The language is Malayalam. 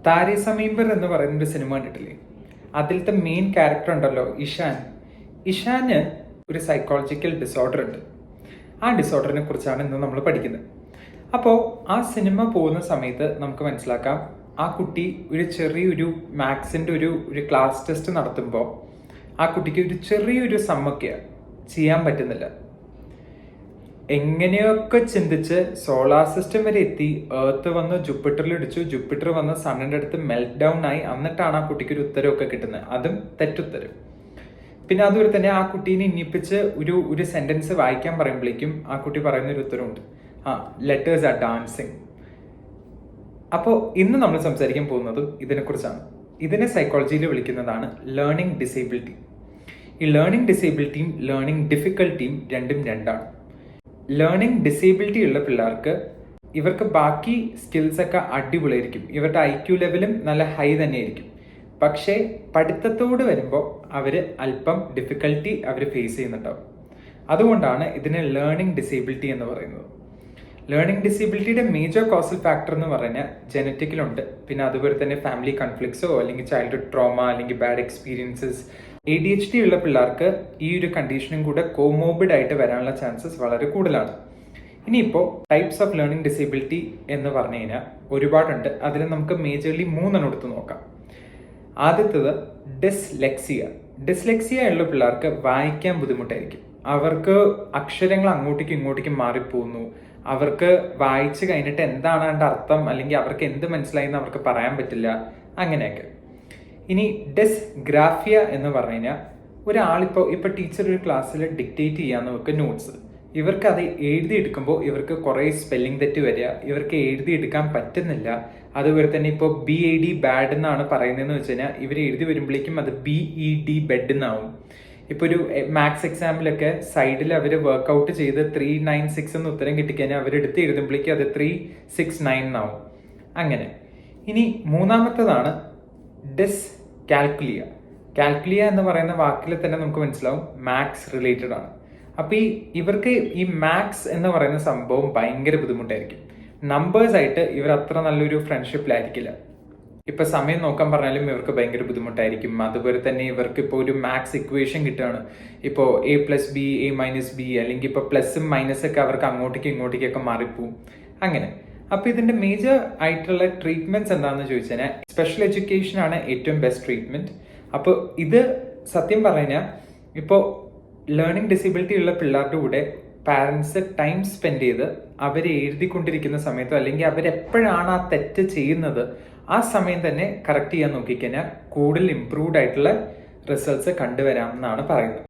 താരെ സമീപർ എന്ന് പറയുന്ന ഒരു സിനിമ കണ്ടിട്ടില്ലേ? അതിലത്തെ മെയിൻ ക്യാരക്ടർ ഉണ്ടല്ലോ, ഇഷാന് ഒരു സൈക്കോളജിക്കൽ ഡിസോർഡർ ഉണ്ട്. ആ ഡിസോർഡറിനെ കുറിച്ചാണ് ഇന്ന് നമ്മൾ പഠിക്കുന്നത്. അപ്പോൾ ആ സിനിമ പോകുന്ന സമയത്ത് നമുക്ക് മനസ്സിലാക്കാം, ആ കുട്ടി ഒരു ചെറിയൊരു മാത്സിൻ്റെ ഒരു ക്ലാസ് ടെസ്റ്റ് നടത്തുമ്പോൾ ആ കുട്ടിക്ക് ഒരു ചെറിയൊരു സമ്മൊക്കെ ചെയ്യാൻ പറ്റുന്നില്ല. എങ്ങനെയൊക്കെ ചിന്തിച്ച് സോളാർ സിസ്റ്റം വരെ എത്തി, എർത്ത് വന്ന് ജൂപ്പിറ്ററിൽ ഇടിച്ചു, ജൂപ്പിറ്റർ വന്ന് സണ്ണിൻ്റെ അടുത്ത് മെൽറ്റ് ഡൗൺ ആയി, എന്നിട്ടാണ് ആ കുട്ടിക്ക് ഒരു ഉത്തരവൊക്കെ കിട്ടുന്നത്, അതും തെറ്റുത്തരം. പിന്നെ അതുപോലെ തന്നെ ആ കുട്ടീനെ ഇന്നിപ്പിച്ച് ഒരു സെന്റൻസ് വായിക്കാൻ പറയുമ്പോഴേക്കും ആ കുട്ടി പറയുന്ന ഒരു ഉത്തരവുണ്ട്, ലെറ്റേഴ്സ് ആർ ഡാൻസിങ്. അപ്പോൾ ഇന്ന് നമ്മൾ സംസാരിക്കാൻ പോകുന്നതും ഇതിനെക്കുറിച്ചാണ്. ഇതിനെ സൈക്കോളജിയിൽ വിളിക്കുന്നതാണ് ലേണിംഗ് ഡിസേബിലിറ്റി. ഈ ലേണിംഗ് ഡിസേബിലിറ്റിയും ലേണിംഗ് ഡിഫിക്കൽട്ടിയും രണ്ടാണ്. ലേണിംഗ് ഡിസേബിലിറ്റി ഉള്ള പിള്ളേർക്ക് ഇവർക്ക് ബാക്കി സ്കിൽസ് ഒക്കെ അടിപൊളിയായിരിക്കും, ഇവരുടെ IQ ലെവലും നല്ല ഹൈ തന്നെയായിരിക്കും. പക്ഷേ പഠിത്തത്തോട് വരുമ്പോൾ അവർ അല്പം ഡിഫിക്കൽട്ടി അവർ ഫേസ് ചെയ്യുന്നുണ്ടാവും. അതുകൊണ്ടാണ് ഇതിനെ ലേണിംഗ് ഡിസേബിലിറ്റി എന്ന് പറയുന്നത്. ലേണിംഗ് ഡിസേബിലിറ്റിയുടെ മേജർ കോസൽ ഫാക്ടർ എന്ന് പറഞ്ഞാൽ ജനറ്റിക്കലുണ്ട്. പിന്നെ അതുപോലെ തന്നെ ഫാമിലി കൺഫ്ലിക്ട്സോ അല്ലെങ്കിൽ ചൈൽഡ്ഹുഡ് ട്രോമ അല്ലെങ്കിൽ ബാഡ് എക്സ്പീരിയൻസസ്. ADHD ഉള്ള പിള്ളേർക്ക് ഈ ഒരു കണ്ടീഷനും കൂടെ കോമോബിഡ് ആയിട്ട് വരാനുള്ള ചാൻസസ് വളരെ കൂടുതലാണ്. ഇനിയിപ്പോൾ ടൈപ്സ് ഓഫ് ലേണിംഗ് ഡിസേബിലിറ്റി എന്ന് പറഞ്ഞു കഴിഞ്ഞാൽ ഒരുപാടുണ്ട്. അതിൽ നമുക്ക് മേജർലി 3 എടുത്ത് നോക്കാം. ആദ്യത്തേത് ഡിസ്ലെക്സിയ ഉള്ള പിള്ളേർക്ക് വായിക്കാൻ ബുദ്ധിമുട്ടായിരിക്കും. അവർക്ക് അക്ഷരങ്ങൾ അങ്ങോട്ടേക്കും ഇങ്ങോട്ടേക്കും മാറിപ്പോകുന്നു. അവർക്ക് വായിച്ചു കഴിഞ്ഞിട്ട് എന്താണ് അതിൻ്റെ അർത്ഥം അല്ലെങ്കിൽ അവർക്ക് എന്ത് മനസ്സിലായി എന്ന് അവർക്ക് പറയാൻ പറ്റില്ല, അങ്ങനെയൊക്കെ. ഇനി ഡിസ്ഗ്രാഫിയ എന്ന് പറഞ്ഞു കഴിഞ്ഞാൽ ഇപ്പോൾ ടീച്ചർ ഒരു ക്ലാസ്സിൽ ഡിക്റ്റേറ്റ് ചെയ്യാന്ന് വെക്കുക നോട്ട്സ്, ഇവർക്ക് അത് എഴുതിയെടുക്കുമ്പോൾ ഇവർക്ക് കുറേ സ്പെല്ലിംഗ് തെറ്റ് വരിക, ഇവർക്ക് എഴുതിയെടുക്കാൻ പറ്റുന്നില്ല. അതുപോലെ തന്നെ ഇപ്പോൾ BAD ബാഡ് എന്നാണ് പറയുന്നതെന്ന് വെച്ച് കഴിഞ്ഞാൽ ഇവർ എഴുതി വരുമ്പോഴേക്കും അത് BED ബെഡ് എന്നാവും. ഇപ്പോൾ ഒരു മാത്സ് എക്സാമിലൊക്കെ സൈഡിൽ അവർ വർക്ക്ഔട്ട് ചെയ്ത് 396 എന്ന് ഉത്തരം കിട്ടിക്കഴിഞ്ഞാൽ അവരെടുത്ത് എഴുതുമ്പോഴേക്കും അത് 369 എന്നാവും. അങ്ങനെ. ഇനി മൂന്നാമത്തേതാണ് കാൽക്കുലിയ എന്ന് പറയുന്ന വാക്കിൽ തന്നെ നമുക്ക് മനസ്സിലാവും മാത്സ് റിലേറ്റഡ് ആണ്. അപ്പൊ ഇവർക്ക് ഈ മാത്സ് എന്ന് പറയുന്ന സംഭവം ഭയങ്കര ബുദ്ധിമുട്ടായിരിക്കും. നമ്പേഴ്സ് ആയിട്ട് ഇവർ അത്ര നല്ലൊരു ഫ്രണ്ട്ഷിപ്പിലായിരിക്കില്ല. ഇപ്പൊ സമയം നോക്കാൻ പറഞ്ഞാലും ഇവർക്ക് ഭയങ്കര ബുദ്ധിമുട്ടായിരിക്കും. അതുപോലെ തന്നെ ഇവർക്ക് ഇപ്പോൾ ഒരു മാത്സ് ഇക്വേഷൻ കിട്ടുകയാണ്, ഇപ്പോൾ A+B A-B അല്ലെങ്കിൽ ഇപ്പോൾ പ്ലസും മൈനസ് ഒക്കെ അവർക്ക് അങ്ങോട്ടേക്കും ഇങ്ങോട്ടേക്കൊക്കെ മാറിപ്പോവും, അങ്ങനെ. അപ്പൊ ഇതിന്റെ മേജർ ആയിട്ടുള്ള ട്രീറ്റ്മെന്റ്സ് എന്താണെന്ന് ചോദിച്ചു കഴിഞ്ഞാൽ സ്പെഷ്യൽ എഡ്യൂക്കേഷൻ ആണ് ഏറ്റവും ബെസ്റ്റ് ട്രീറ്റ്മെന്റ്. അപ്പോൾ ഇത് സത്യം പറഞ്ഞാൽ ഇപ്പോൾ ലേണിംഗ് ഡിസേബിലിറ്റി ഉള്ള പിള്ളേരുടെ കൂടെ പാരൻസ് ടൈം സ്പെൻഡ് ചെയ്ത് അവരെ എഴുതിക്കൊണ്ടിരിക്കുന്ന സമയത്തോ അല്ലെങ്കിൽ അവരെപ്പോഴാണ് ആ തെറ്റ് ചെയ്യുന്നത് ആ സമയം തന്നെ കറക്റ്റ് ചെയ്യാൻ നോക്കിക്കഴിഞ്ഞാൽ കൂടുതൽ ഇംപ്രൂവ്ഡ് ആയിട്ടുള്ള റിസൾട്ട്സ് കണ്ടുവരാം എന്നാണ് പറയുന്നത്.